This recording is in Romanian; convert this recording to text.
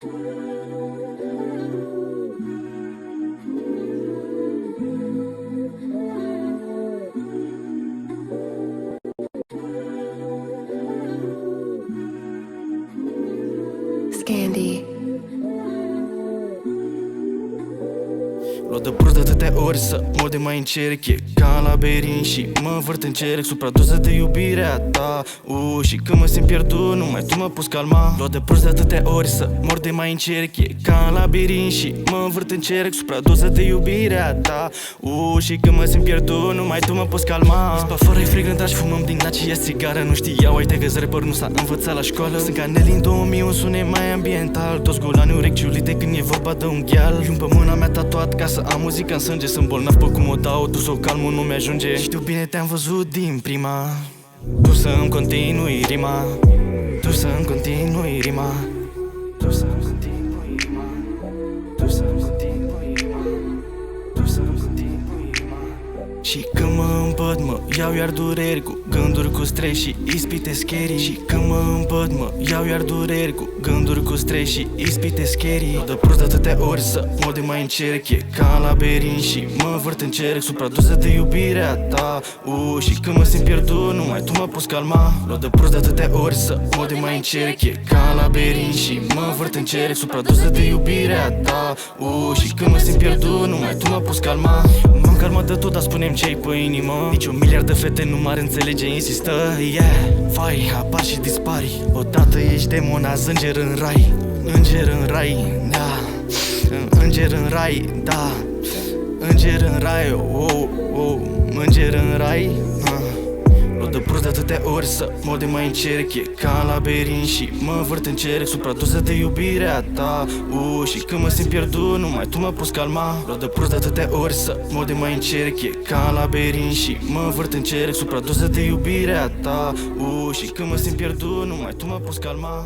Scandi. Luat de prost de atâtea ori să mă de mai încerc. E ca în labirint și mă învârt în cerc, supradoză de iubirea ta. Și când mă simt pierdut, numai tu mă poți calma. Luat de prost de atâtea ori să mor de mai încerc. E ca în labirint și mă învârt în cerc, supradoză de iubirea ta. Și când mă simt pierdut, numai tu mă poți calma. Spa fără frecventar și fumăm din aceea țigară. Nu știau, uite că rapper nu s-a învățat la școală. Sunt ca Nelly în 2000, un sunet mai ambiental. Toți golanii urechi ciulite când e vorba de un gheal. Iun pe mâna mea tatuat ca să am muzica în sânge. Sunt bolnav pe cum o dau, tu s-o calmul nu mi-ajunge. Știu bine, te-am văzut din prima. Tu să-mi continui rima. Tu să-mi continui rima. Tu să-mi continui rima. Tu să-mi continui rima. Tu să-mi continui rima. Și când mă împăt, mă iau iar dureri cu gânduri cu stres și ispite scary. Și când mă împăt, mă iau iar dureri cu gânduri cu stres și ispite scary. De prost de atâtea ori să mă de mai încerc. E ca în labirint și mă învârt în cerc, supradoză de iubirea ta. Și când mă simt pierdut, numai tu mă poți calma. Luat de prost de atâtea ori să mă de mai încerc. E ca în labirint și mă învârt în cerc, supradoză de iubirea ta. Și când mă simt pierdut, numai tu mă poți calma. M-am calmat de tot, dar spune-mi ce-ai pe inimă. Nici un miliard de fete nu m-ar înțelege, insistă. Vai, apar și dispari. Odată ești demon, azi înger în rai. Înger în rai, da. Înger în rai, da. Înger în rai, înger în rai. Luat de prost de atâtea ori să mă de mai încerc. E ca în labirint și mă învârt în cerc, supradoză de iubirea ta. Și când mă simt pierdut, numai tu mă poți calma. Luat de prost de atâtea ori să mă de mai încerc. E ca în labirint și mă învârt în cerc, supradoză de iubirea ta. Și când mă simt pierdut, numai tu mă poți calma.